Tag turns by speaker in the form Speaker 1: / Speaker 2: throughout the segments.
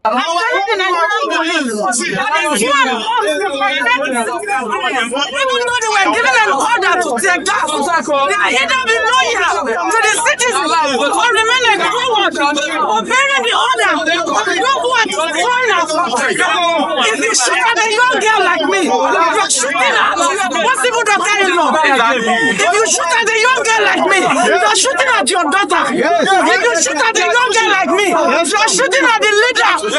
Speaker 1: Even though they were given an order to take gas, they are either be loyal to the citizens or remain a coward, obeying the order of those who are destroying our country. If you shoot at a young girl like me, you're shooting at your possible daughter-in-law. If you shoot at a young girl like me, you're shooting at your daughter. If you shoot at a young girl like me, you're shooting at the leader.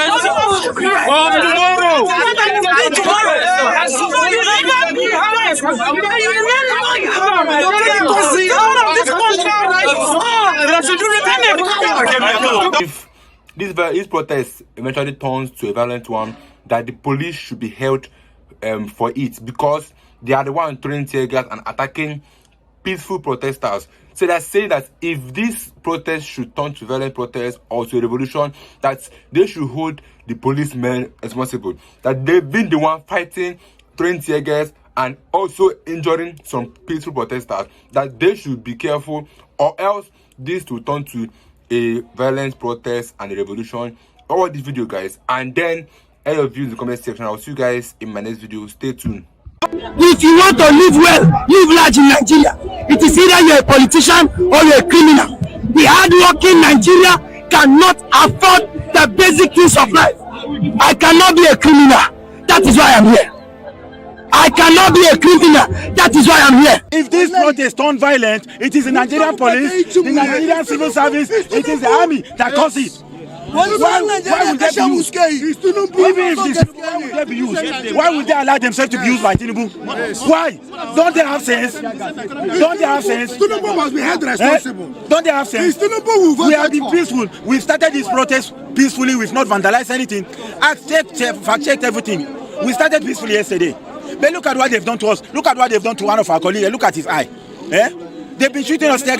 Speaker 2: If this protest eventually turns to a violent one, that the police should be held for it, because they are the one throwing tear gas and attacking peaceful protesters. So they're saying that if this protest should turn to violent protest or to a revolution, that they should hold the policemen responsible. That they've been the one fighting, throwing tear gas, and also injuring some peaceful protesters. That they should be careful, or else this will turn to a violent protest and a revolution. Watch this video, guys, and then all your views in the comment section. I'll see you guys in my next video. Stay tuned.
Speaker 3: If you want to live well, live large in Nigeria. It is either you're a politician or you're a criminal. The hard-working Nigeria cannot afford the basic things of life. I cannot be a criminal. That is why I'm here. I cannot be a criminal. That is why I'm here.
Speaker 4: If this protest turn violent, it is the Nigerian police, the Nigerian civil service, it is the army that causes it. Why would they be used? Even if this, why would they be used? Why would they allow themselves to be used by Tinubu? Why? Don't they have sense? Don't they have sense?
Speaker 5: Tinubu must be held responsible.
Speaker 4: Don't they have sense? We have been peaceful. We've started this protest peacefully. We've not vandalized anything. Fact-checked everything. We started peacefully yesterday. But look at what they've done to us. Look at what they've done to one of our colleagues. Look at his eye. They've been shooting us without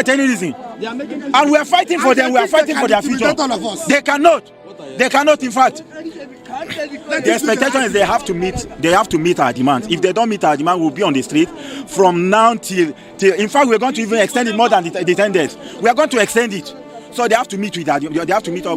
Speaker 4: any reason. And we are fighting for them. We are fighting for their future. They cannot. In fact, the expectation is they have to meet our demands. If they don't meet our demand, we'll be on the street from now till in fact, we're going to even extend it more than the 10 days. We are going to extend it. So they have to meet up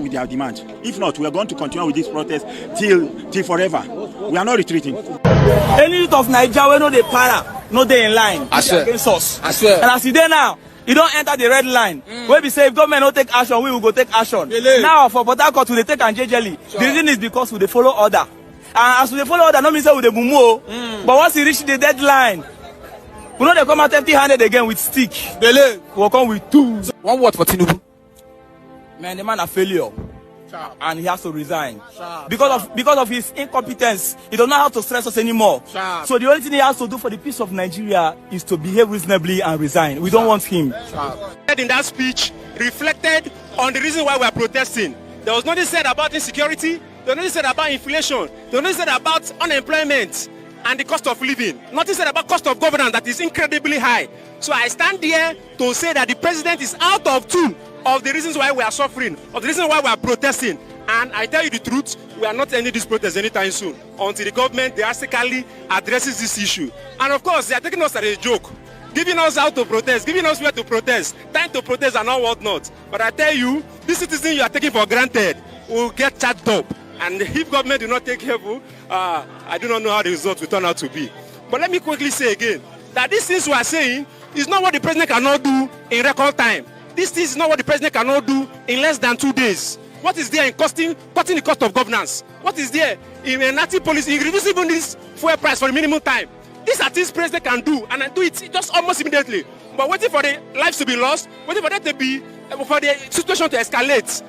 Speaker 4: with their demand. If not, we are going to continue with this protest till forever. We are not retreating.
Speaker 6: Any youth of Nigeria, we know they para. No, they in line against us. I swear. And as you there now, you don't enter the red line. Where we say if government don't take action, we will go take action. Now for Port Harcourt, we take and jelly. Sure. The reason is because we follow order. And as we follow order, no means we the bumo. But once we reach the deadline, we know they come out empty-handed again with stick. We'll come with tools.
Speaker 7: One word for Tinubu.
Speaker 6: Man, the man a failure. And he has to resign because of his incompetence. He does not have to stress us anymore. So the only thing he has to do for the peace of Nigeria is to behave reasonably and resign. We don't want him.
Speaker 8: In that speech reflected on the reason why we are protesting. There was nothing said about insecurity. There was nothing said about inflation. There was nothing said about unemployment and the cost of living. Nothing said about cost of governance that is incredibly high. So I stand here to say that the president is out of tune of the reasons why we are suffering, of the reasons why we are protesting. And I tell you the truth, we are not ending this protest anytime soon until the government drastically addresses this issue. And of course, they are taking us as a joke, giving us how to protest, giving us where to protest, time to protest and all whatnot. But I tell you, this citizen you are taking for granted will get charged up. And if government do not take careful, I do not know how the results will turn out to be. But let me quickly say again, that these things we are saying is not what the president cannot do in record time. This is not what the president cannot do in less than 2 days. What is there in cutting the cost of governance? What is there in enacting policy, in reducing even this fuel price for the minimum time? These are things president can do, and I do it just almost immediately. But waiting for the lives to be lost, waiting for that to be, for the situation to escalate.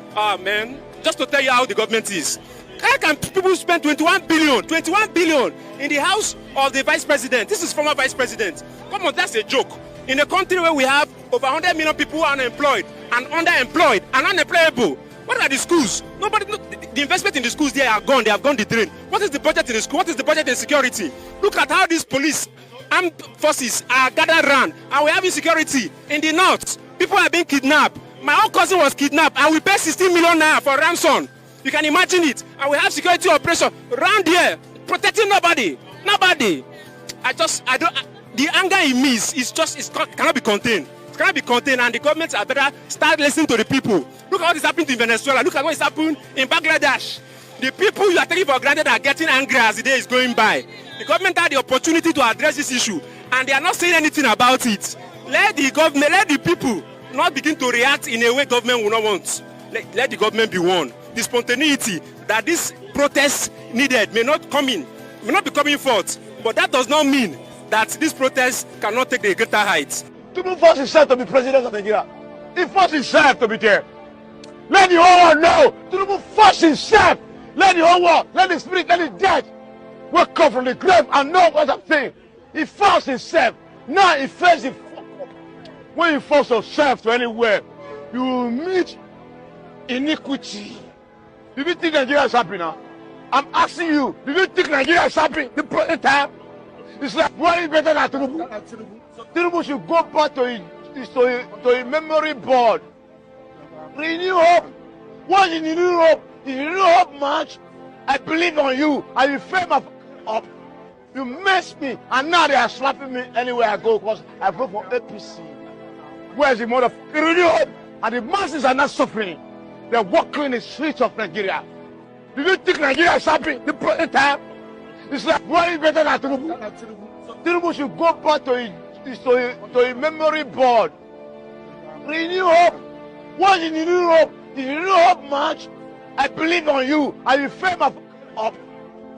Speaker 8: Man, just to tell you how the government is. How can people spend 21 billion in the house of the vice president? This is former vice president. Come on, that's a joke. In a country where we have over 100 million people unemployed and underemployed and unemployable, what are the schools? The investment in the schools there are gone. They have gone the drain. What is the budget in the school? What is the budget in security? Look at how these police armed forces are gathered around, and we have insecurity in the north. People are being kidnapped. My own cousin was kidnapped, and we pay 16 million naira for ransom. You can imagine it. And we have security operation around here, protecting nobody. The anger in me cannot be contained. cannot be contained, and the government are better start listening to the people. Look at what is happening in Venezuela. Look at what is happening in Bangladesh. The people you are taking for granted are getting angry as the day is going by. The government had the opportunity to address this issue, and they are not saying anything about it. Let the government, let the people not begin to react in a way government will not want. Let the government be one. The spontaneity that this protest needed may not be coming forth, but that does not mean that this protest cannot take the greater heights.
Speaker 5: Tinubu forced himself to be president of Nigeria. He forced himself to be there. Let the whole world know. Tinubu forced himself. Let the whole world, let the spirit, let the dead wake up from the grave and know what I'm saying. He forced himself. Now he faces the fuck up. When you force yourself to anywhere, you will meet iniquity. Do you think Nigeria is happy now? I'm asking you, do you think Nigeria is happy the present time? It's like, what is better than Tinubu? Tinubu should go back to a memory board. Renew hope. What is renew hope? If you renew hope much, I believe on you. I will frame up. You messed me, and now they are slapping me anywhere I go because I vote for APC. Where's the mother? Renew hope. And the masses are not suffering. They're walking in the streets of Nigeria. Do you think Nigeria is happy the present time? It's like, what is better than Tinubu? Tinubu should go back to a memory board. Renew hope. What is renew hope? If you renew hope much, I believe on you. I will frame up.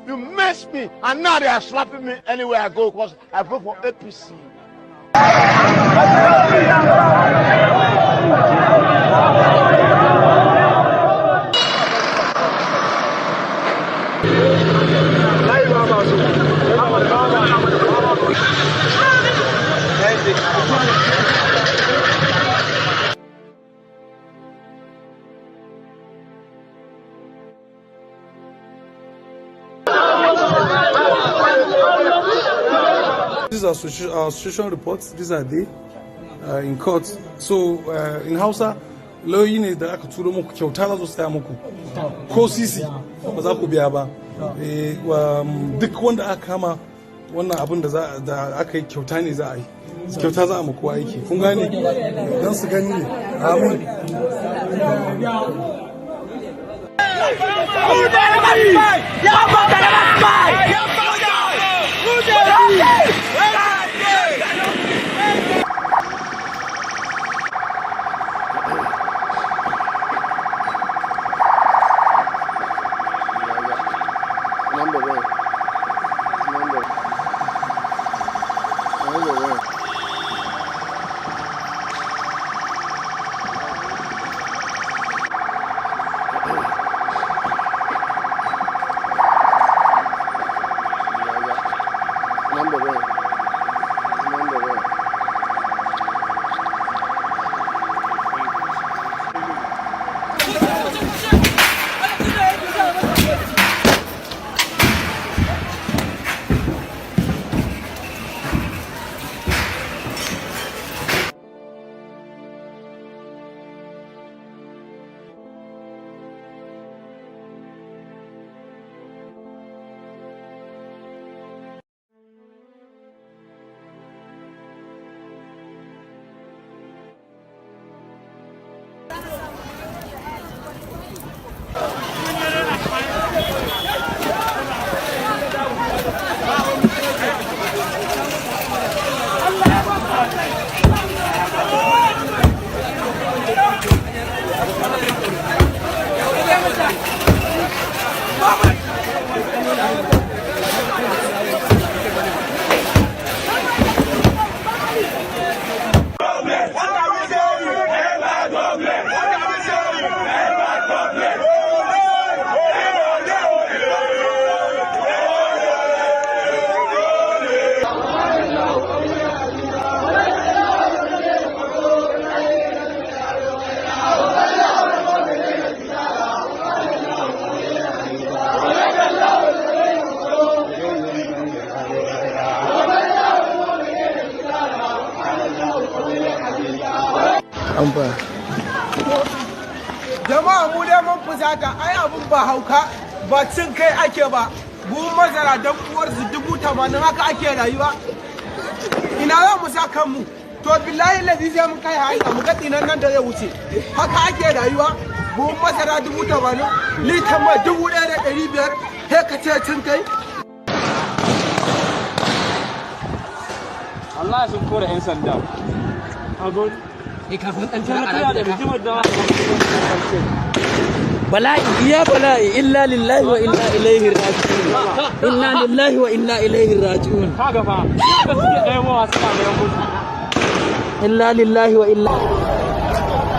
Speaker 5: You messed me, and now they are slapping me anywhere I go because I vote for APC.
Speaker 7: These are association reports. These are they in court. So in Hausa, lauyi ne da aka turo muku kyauta za su saya muku ko sisi ba za ku biya ba. Duk wanda aka kama wannan abin da aka yi kyauta ne za a yi. Kyauta za a muku aiki. Kun gane? Dan su gani ne. Amin.
Speaker 9: Jama'a mu dai mun fusata ai abun ba hauka ba cin kai ake ba buhun masara don uwar su 80,000 haka ake rayuwa ina za mu sa kanmu to billahi lazi sai mun kai hanya mu ga dinan nan da ya wuce haka ake rayuwa buhun masara 80,000 litan ma 1,500 sai ka ce cin kai
Speaker 6: Allah sun kore 'yan sanda agon
Speaker 3: bala'i iya bala'i illa lillahi wa inna ilaihi raji'un inna lillahi wa inna ilaihi raji'un
Speaker 6: kaga fa ka suke da yawa suna da yawa
Speaker 3: inna lillahi wa inna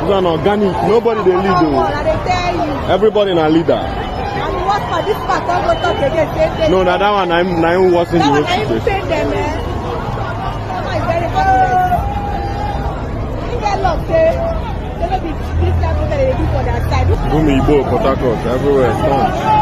Speaker 5: These are organic. Nobody they lead. Everybody na leader.
Speaker 10: And what for this part of go talk again?
Speaker 5: No, that one I'm watching the road situation.
Speaker 10: Them, eh? Is very confident. You get lost, eh? They don't be this type of they do for that side.
Speaker 5: Gumi, Igbo, Port Harcourt, everywhere. That's all.